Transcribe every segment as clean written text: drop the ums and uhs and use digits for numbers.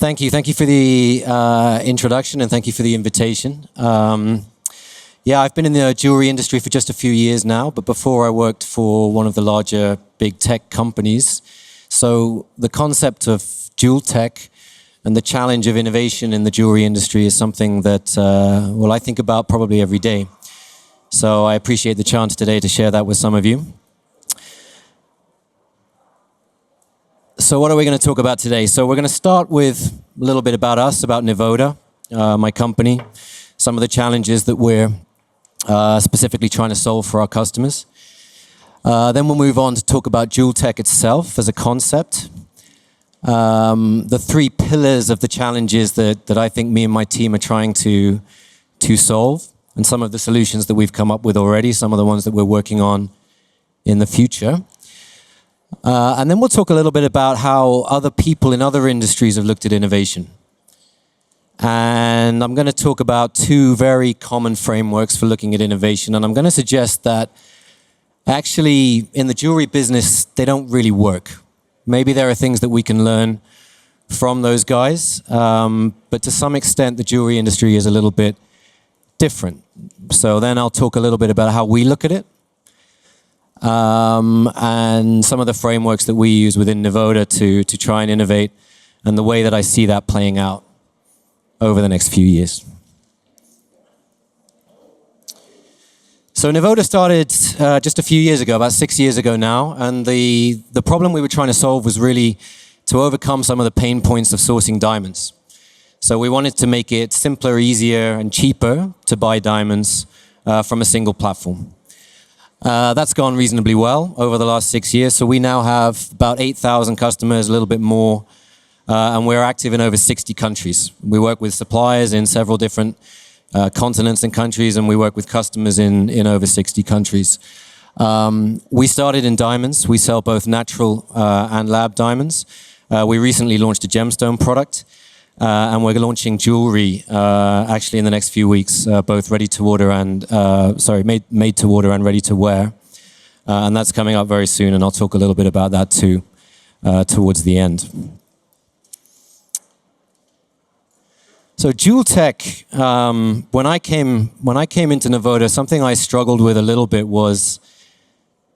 Thank you. Thank you for the introduction and thank you for the invitation. Yeah, I've been in the jewelry industry for just a few years now, but before I worked for one of the larger big tech companies. So the concept of JewelTech and the challenge of innovation in the jewelry industry is something that, well, I think about probably every day. So I appreciate the chance today to share that with some of you. So what are we going to talk about today? So we're going to start with a little bit about us, about Nivoda, my company, some of the challenges that we're specifically trying to solve for our customers. Then we'll move on to talk about JewelTech itself as a concept. The three pillars of the challenges that I think me and my team are trying to solve, and some of the solutions that we've come up with already, some of the ones that we're working on in the future. And then we'll talk a little bit about how other people in other industries have looked at innovation. And I'm going to talk about two very common frameworks for looking at innovation. And I'm going to suggest that actually in the jewelry business, they don't really work. Maybe there are things that we can learn from those guys. But to some extent, the jewelry industry is a little bit different. So then I'll talk a little bit about how we look at it. And some of the frameworks that we use within Nivoda to try and innovate, and the way that I see that playing out over the next few years. So Nivoda started just a few years ago, about 6 years ago now, and the problem we were trying to solve was really to overcome some of the pain points of sourcing diamonds. So we wanted to make it simpler, easier, and cheaper to buy diamonds from a single platform. That's gone reasonably well over the last 6 years. So we now have about 8,000 customers, a little bit more, and we're active in over 60 countries. We work with suppliers in several different continents and countries, and we work with customers in over 60 countries. We started in diamonds. We sell both natural and lab diamonds. We recently launched a gemstone product, and we're launching jewelry actually in the next few weeks, both ready to order and, made to order and ready to wear. And that's coming up very soon, and I'll talk a little bit about that too towards the end. So JewelTech, when I came into Nivoda, something I struggled with a little bit was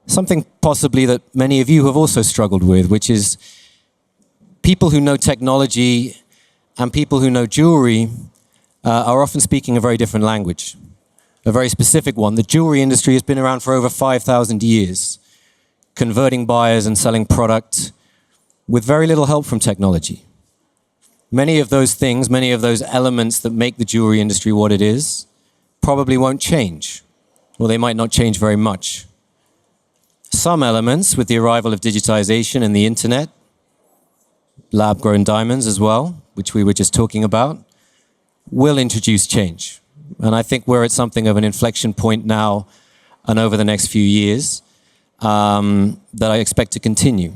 something possibly that many of you have also struggled with, which is people who know technology and people who know jewelry are often speaking a very different language, a very specific one. The jewelry industry has been around for over 5,000 years, converting buyers and selling product with very little help from technology. Many of those things, many of those elements that make the jewelry industry what it is, probably won't change, or they might not change very much. Some elements, with the arrival of digitization and the internet, lab-grown diamonds as well, which we were just talking about, will introduce change. And I think we're at something of an inflection point now and over the next few years that I expect to continue.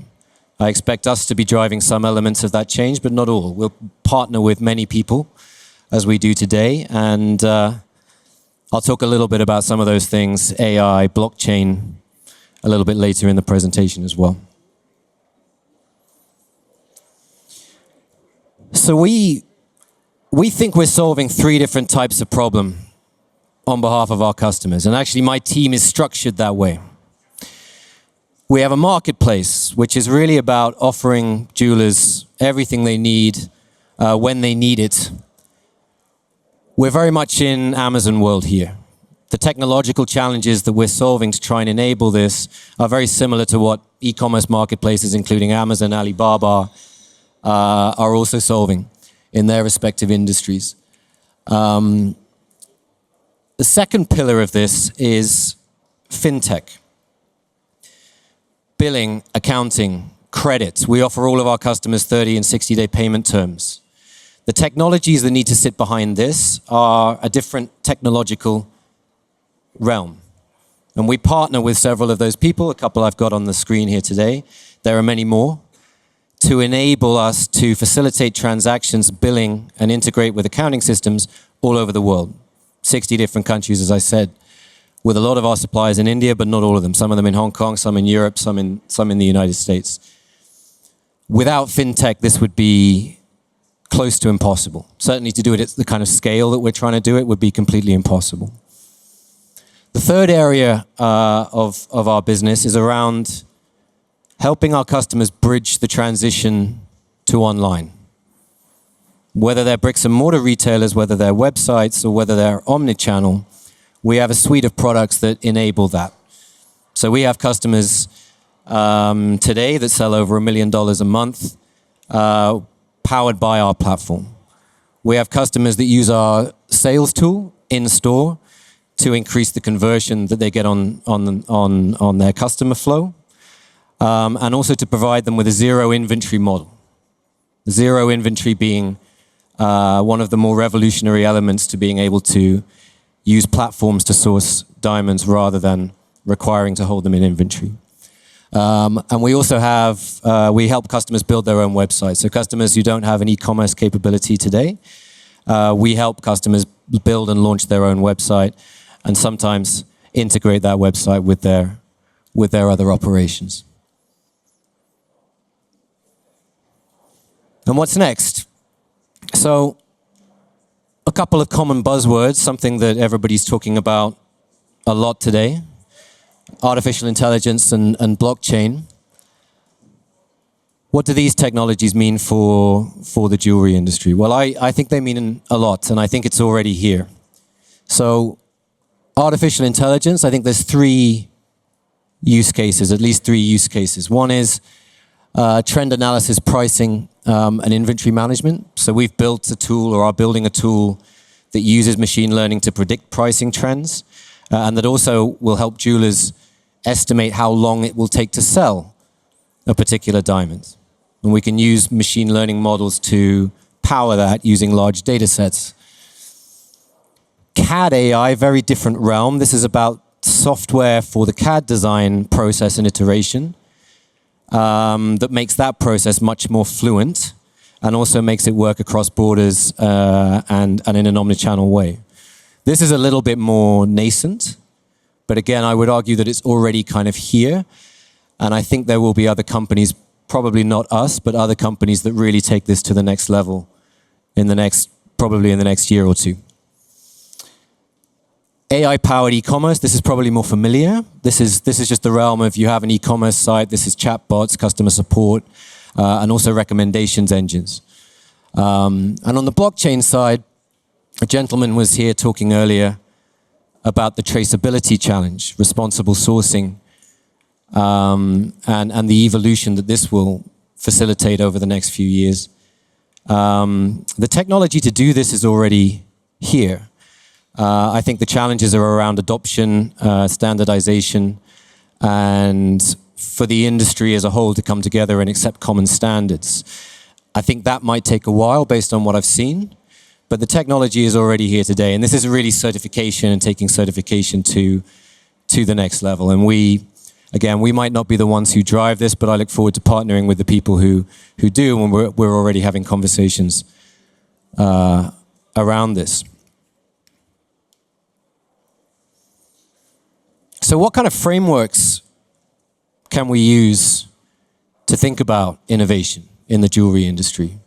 I expect us to be driving some elements of that change, but not all. We'll partner with many people, as we do today, and I'll talk a little bit about some of those things, AI, blockchain, a little bit later in the presentation as well. So we think we're solving three different types of problem on behalf of our customers. And actually, my team is structured that way. We have a marketplace, which is really about offering jewelers everything they need when they need it. We're very much in Amazon world here. The technological challenges that we're solving to try and enable this are very similar to what e-commerce marketplaces, including Amazon, Alibaba, are also solving in their respective industries. The second pillar of this is fintech. Billing, accounting, credit. We offer all of our customers 30 and 60-day payment terms. The technologies that need to sit behind this are a different technological realm. And we partner with several of those people, a couple I've got on the screen here today. There are many more, to enable us to facilitate transactions, billing, and integrate with accounting systems all over the world. 60 different countries, as I said, with a lot of our suppliers in India, but not all of them. Some of them in Hong Kong, some in Europe, some in the United States. Without fintech, this would be close to impossible. Certainly to do it at the kind of scale that we're trying to do it would be completely impossible. The third area of our business is around helping our customers bridge the transition to online. Whether they're bricks and mortar retailers, whether they're websites, or whether they're omnichannel, we have a suite of products that enable that. So we have customers today that sell over $1 million a month, powered by our platform. We have customers that use our sales tool in store to increase the conversion that they get on their customer flow, and also to provide them with a zero inventory model. Zero inventory being one of the more revolutionary elements to being able to use platforms to source diamonds rather than requiring to hold them in inventory. And we also have, we help customers build their own websites. So customers who don't have an e-commerce capability today, we help customers build and launch their own website and sometimes integrate that website with their other operations. And what's next? So a couple of common buzzwords, something that everybody's talking about a lot today: artificial intelligence and blockchain. What do these technologies mean for the jewelry industry? Well, I think they mean a lot, and I think it's already here. So artificial intelligence, I think there's three use cases, at least three use cases. One is trend analysis, pricing, and inventory management. So we've built a tool, or are building a tool, that uses machine learning to predict pricing trends, and that also will help jewelers estimate how long it will take to sell a particular diamond. And we can use machine learning models to power that using large data sets. CAD AI, very different realm. This is about software for the CAD design process and iteration that makes that process much more fluent and also makes it work across borders and in an omnichannel way. This is a little bit more nascent, but again, I would argue that it's already kind of here. And I think there will be other companies, probably not us, but other companies that really take this to the next level probably in the next year or two. AI-powered e-commerce, this is probably more familiar. This is just the realm of, you have an e-commerce site, this is chatbots, customer support, and also recommendations engines. And on the blockchain side, a gentleman was here talking earlier about the traceability challenge, responsible sourcing, and the evolution that this will facilitate over the next few years. The technology to do this is already here. I think the challenges are around adoption, standardization, and for the industry as a whole to come together and accept common standards. I think that might take a while based on what I've seen, but the technology is already here today. And this is really certification and taking certification to the next level. And we might not be the ones who drive this, but I look forward to partnering with the people who do, and we're already having conversations around this. So what kind of frameworks can we use to think about innovation in the jewelry industry?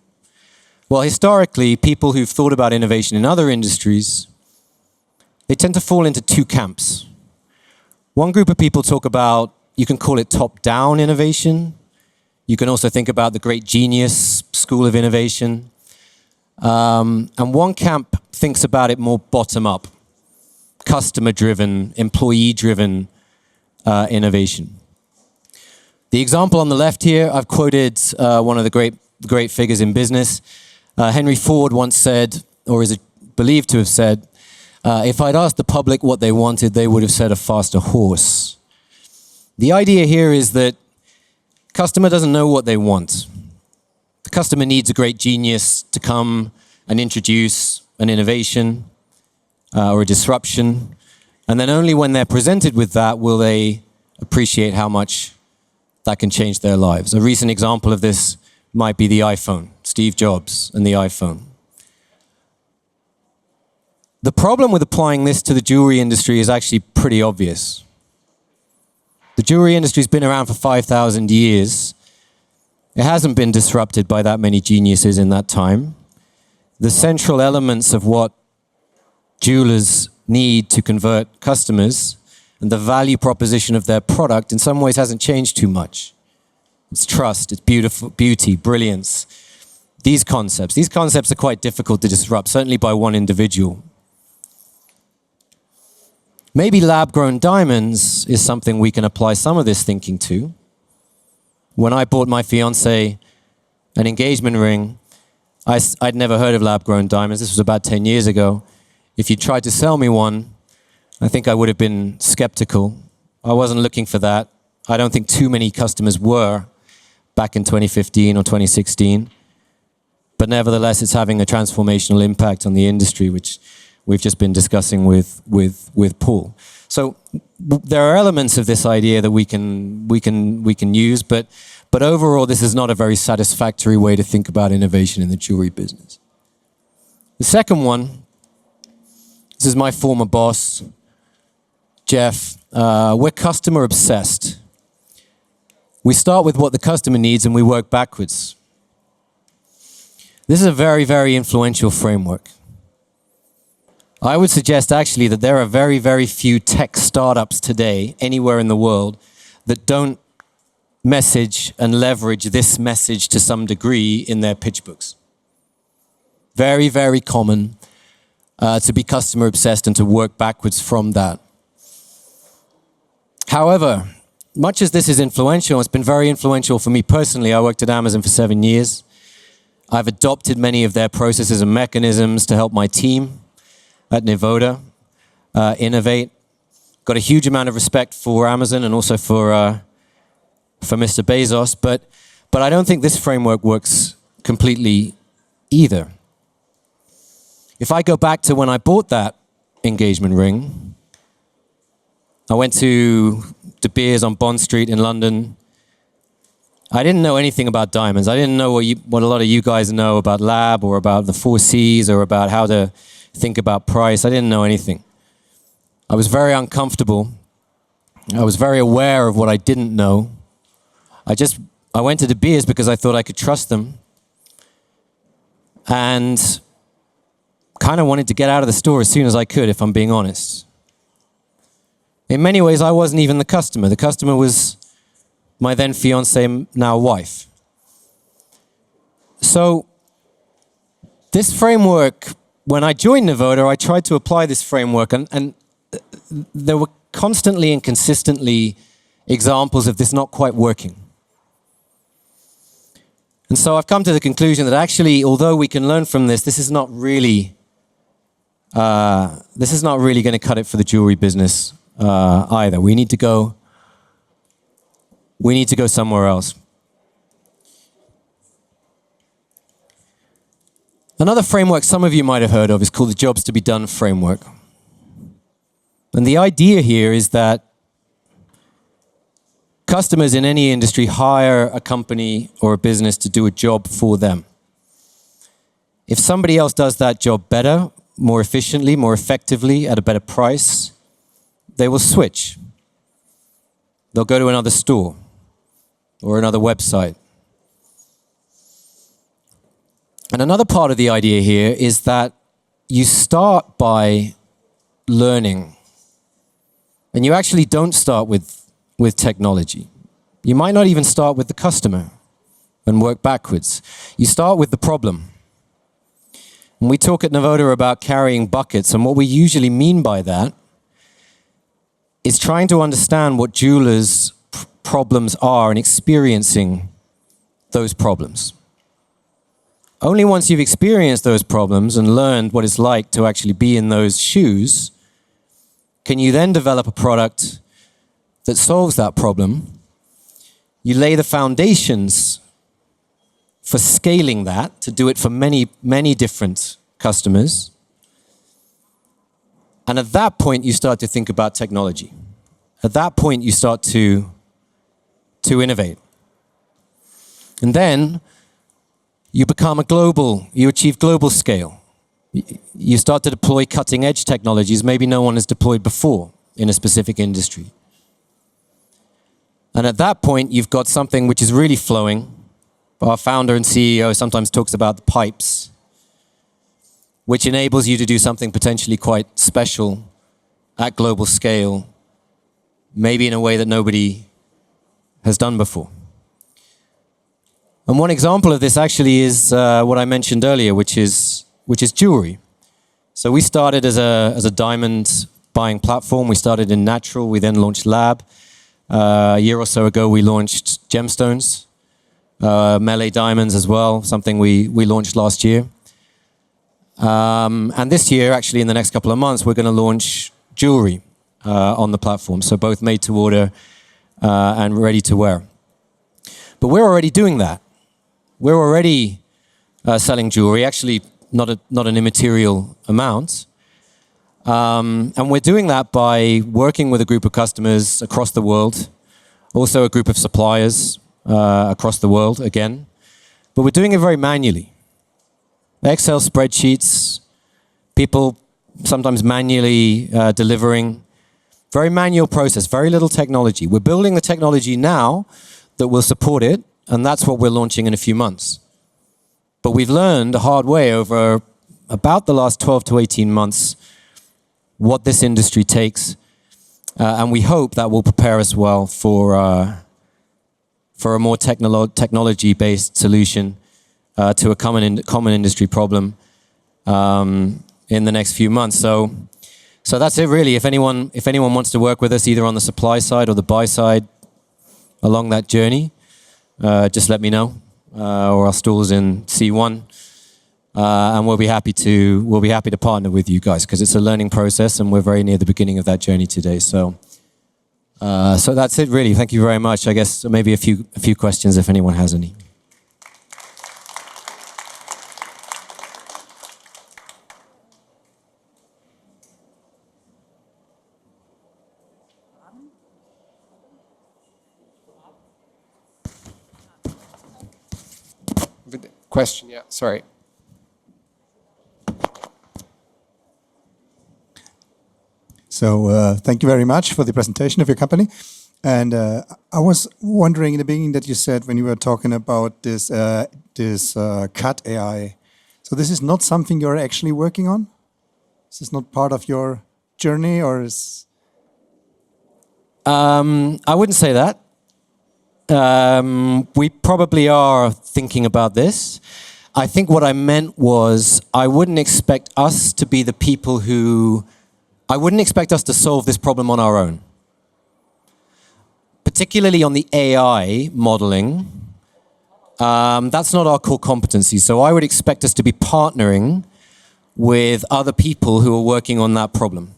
Well, historically, people who've thought about innovation in other industries, they tend to fall into two camps. One group of people talk about, you can call it top-down innovation. You can also think about the great genius school of innovation. And one camp thinks about it more bottom-up, customer-driven, employee-driven innovation. The example on the left here, I've quoted one of the great figures in business. Henry Ford once said, or is believed to have said, if I'd asked the public what they wanted, they would have said a faster horse. The idea here is that customer doesn't know what they want. The customer needs a great genius to come and introduce an innovation or a disruption. And then only when they're presented with that will they appreciate how much that can change their lives. A recent example of this might be the iPhone, Steve Jobs and the iPhone. The problem with applying this to the jewelry industry is actually pretty obvious. The jewelry industry's been around for 5,000 years. It hasn't been disrupted by that many geniuses in that time. the central elements of what jewelers need to convert customers and the value proposition of their product in some ways hasn't changed too much. It's trust, it's beauty, brilliance. These concepts are quite difficult to disrupt, certainly by one individual. Maybe lab-grown diamonds is something we can apply some of this thinking to. When I bought my fiancée an engagement ring, I'd never heard of lab-grown diamonds. This was about 10 years ago. If you tried to sell me one, I think I would have been skeptical. I wasn't looking for that. I don't think too many customers were back in 2015 or 2016. But nevertheless, it's having a transformational impact on the industry, which we've just been discussing with Paul. So there are elements of this idea that we can use, but overall, this is not a very satisfactory way to think about innovation in the jewelry business. The second one, this is my former boss, Jeff. We're customer obsessed. We start with what the customer needs and we work backwards. This is a very, very influential framework. I would suggest actually that there are very, very few tech startups today, anywhere in the world, that don't message and leverage this message to some degree in their pitch books. Very, very common to be customer obsessed and to work backwards from that. However, much as this is influential, it's been very influential for me personally. I worked at Amazon for 7 years. I've adopted many of their processes and mechanisms to help my team at Nivoda innovate. Got a huge amount of respect for Amazon and also for Mr. Bezos, but I don't think this framework works completely either. If I go back to when I bought that engagement ring, I went to De Beers on Bond Street in London. I didn't know anything about diamonds. I didn't know what a lot of you guys know about lab or about the 4 C's or about how to think about price. I didn't know anything. I was very uncomfortable. I was very aware of what I didn't know. I went to De Beers because I thought I could trust them. And kind of wanted to get out of the store as soon as I could, if I'm being honest. In many ways, I wasn't even the customer. The customer was my then fiancée, now wife. So this framework, when I joined Nivoda, I tried to apply this framework, and there were constantly and consistently examples of this not quite working. And so I've come to the conclusion that actually, although we can learn from this, this is not really going to cut it for the jewelry business either. We need to go somewhere else. Another framework some of you might have heard of is called the Jobs to be Done framework. And the idea here is that customers in any industry hire a company or a business to do a job for them. If somebody else does that job better, more efficiently, more effectively, at a better price, they will switch. They'll go to another store or another website. And another part of the idea here is that you start by learning. And you actually don't start with technology. You might not even start with the customer and work backwards. You start with the problem. And we talk at Nivoda about carrying buckets, and what we usually mean by that is trying to understand what jewelers' problems are and experiencing those problems. Only once you've experienced those problems and learned what it's like to actually be in those shoes, can you then develop a product that solves that problem. You lay the foundations for scaling that, to do it for many, many different customers. And at that point, you start to think about technology. At that point, you start to innovate. And then you become you achieve global scale. You start to deploy cutting edge technologies maybe no one has deployed before in a specific industry. And at that point, you've got something which is really flowing. Our founder and CEO sometimes talks about the pipes. which enables you to do something potentially quite special at global scale, maybe in a way that nobody has done before. And one example of this actually is what I mentioned earlier, which is jewelry. So we started as a diamond buying platform. We started in natural. We then launched lab. A year or so ago, we launched gemstones, melee diamonds as well, something we launched last year. And this year, actually, in the next couple of months, we're going to launch jewelry on the platform. So both made to order and ready to wear. But we're already doing that. We're already selling jewelry, actually not an immaterial amount. And we're doing that by working with a group of customers across the world, also a group of suppliers across the world again. But we're doing it very manually. Excel spreadsheets, people sometimes manually delivering. Very manual process, very little technology. We're building the technology now that will support it, and that's what we're launching in a few months. But we've learned the hard way over about the last 12 to 18 months what this industry takes, and we hope that will prepare us well for a more technology-based solution to a common industry problem in the next few months. So that's it really. If anyone wants to work with us either on the supply side or the buy side along that journey, just let me know. Or our stores in C1, and we'll be happy to partner with you guys because it's a learning process, and we're very near the beginning of that journey today. So that's it really. Thank you very much. I guess maybe a few questions if anyone has any. Question, yeah, sorry. So thank you very much for the presentation of your company. And I was wondering in the beginning that you said when you were talking about this cut AI. So this is not something you're actually working on? Is this not part of your journey, or is? I wouldn't say that. We probably are thinking about this. I think what I meant was I wouldn't expect us to be the people I wouldn't expect us to solve this problem on our own. Particularly on the AI modeling, that's not our core competency. So I would expect us to be partnering with other people who are working on that problem.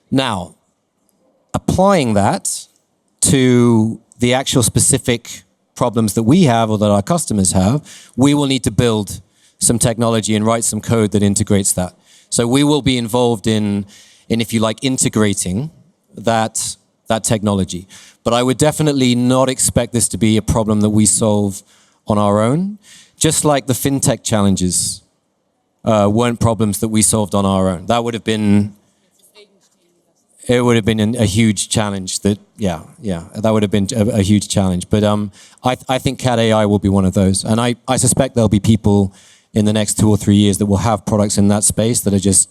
Now, applying that to the actual specific problems that we have or that our customers have, we will need to build some technology and write some code that integrates that. So we will be involved in if you like, integrating that technology. But I would definitely not expect this to be a problem that we solve on our own, just like the fintech challenges weren't problems that we solved on our own. That would have been a huge challenge. That would have been a huge challenge. But I think CAD AI will be one of those, and I suspect there'll be people in the next 2 or 3 years that will have products in that space that are just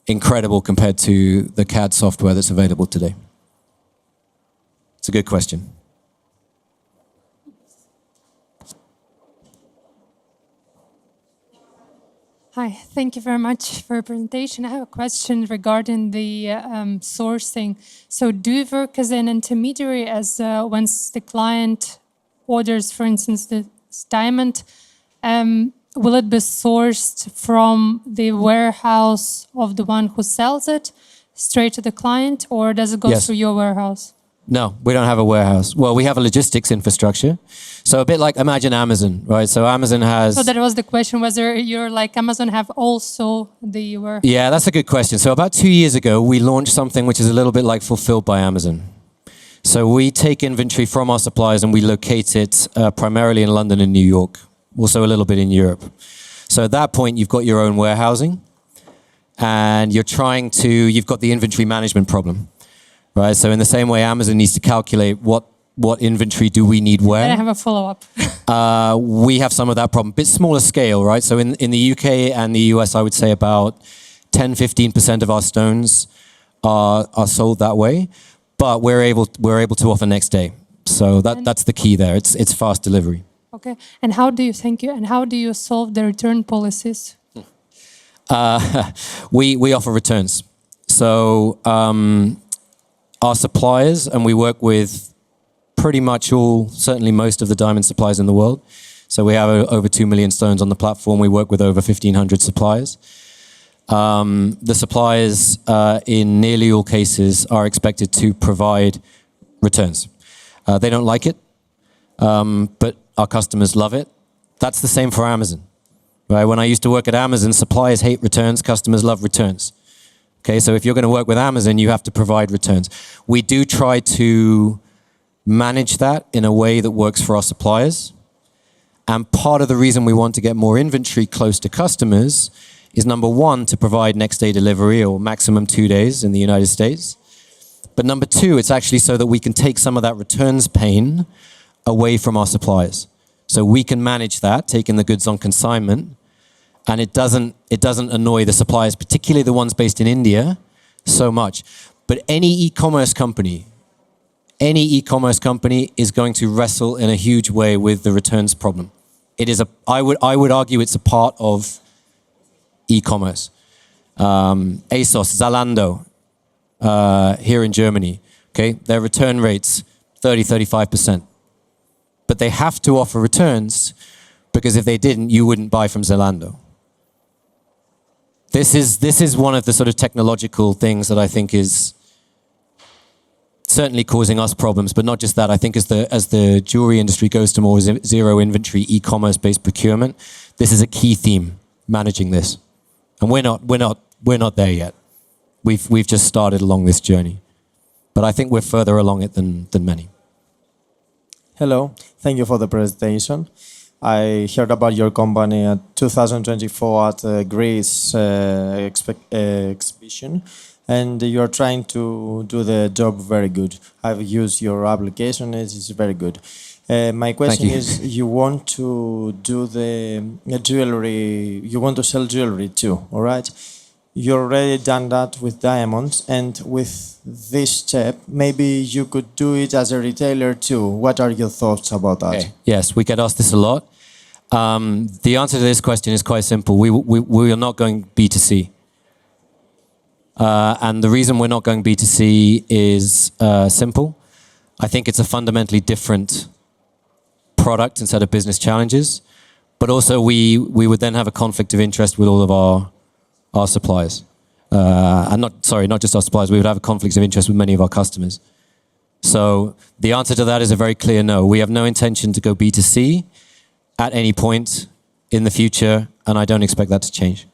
incredible compared to the CAD software that's available today. It's a good question. Hi, thank you very much for your presentation. I have a question regarding the sourcing. So do you work as an intermediary as once the client orders, for instance, this diamond, will it be sourced from the warehouse of the one who sells it straight to the client, or does it go through your warehouse? No, we don't have a warehouse. Well, we have a logistics infrastructure. So a bit like, imagine Amazon, right? So Amazon has... So that was the question, whether you're like Amazon have also the warehouse? Yeah, that's a good question. So about 2 years ago, we launched something which is a little bit like Fulfilled by Amazon. So we take inventory from our suppliers and we locate it primarily in London and New York, also a little bit in Europe. So at that point, you've got your own warehousing and you've got the inventory management problem. Right, so in the same way Amazon needs to calculate what what inventory do we need where. And I have a follow-up. We have some of that problem, bit smaller scale, right? So in the UK and the US, I would say about 10-15% of our stones are sold that way, but we're able to offer next day. So that's the key there. It's fast delivery. Okay. And how do you solve the return policies? We offer returns. So our suppliers, and we work with pretty much certainly most of the diamond suppliers in the world. So we have over 2 million stones on the platform. We work with over 1,500 suppliers. The suppliers, in nearly all cases, are expected to provide returns. They don't like it, but our customers love it. That's the same for Amazon. Right? When I used to work at Amazon, suppliers hate returns, customers love returns. Okay, so if you're going to work with Amazon, you have to provide returns. We do try to manage that in a way that works for our suppliers. And part of the reason we want to get more inventory close to customers is, number one, to provide next day delivery or maximum 2 days in the United States. But number two, it's actually so that we can take some of that returns pain away from our suppliers. So we can manage that, taking the goods on consignment, and it doesn't annoy the suppliers, particularly the ones based in India, so much. But any e-commerce company is going to wrestle in a huge way with the returns problem. I would argue it's a part of e-commerce. ASOS, Zalando, here in Germany, okay, their return rates 30-35%. But they have to offer returns, because if they didn't, you wouldn't buy from Zalando. This is one of the sort of technological things that I think is certainly causing us problems, but not just that. I think as the jewelry industry goes to more zero inventory, e-commerce based procurement, this is a key theme, managing this. And we're not there yet. We've just started along this journey. But I think we're further along it than many. Hello, thank you for the presentation. I heard about your company at 2024 at Greece exhibition, and you are trying to do the job very good. I've used your application, it's very good. My question is, you want to do the jewelry, you want to sell jewelry too, all right? You already done that with diamonds, and with this step, maybe you could do it as a retailer too. What are your thoughts about that? Okay. Yes, we get asked this a lot. The answer to this question is quite simple. We are not going B2C. And the reason we're not going B2C is simple. I think it's a fundamentally different product and set of business challenges. But also we would then have a conflict of interest with all of our suppliers. And not just our suppliers, we would have a conflict of interest with many of our customers. So the answer to that is a very clear no. We have no intention to go B2C at any point in the future, and I don't expect that to change.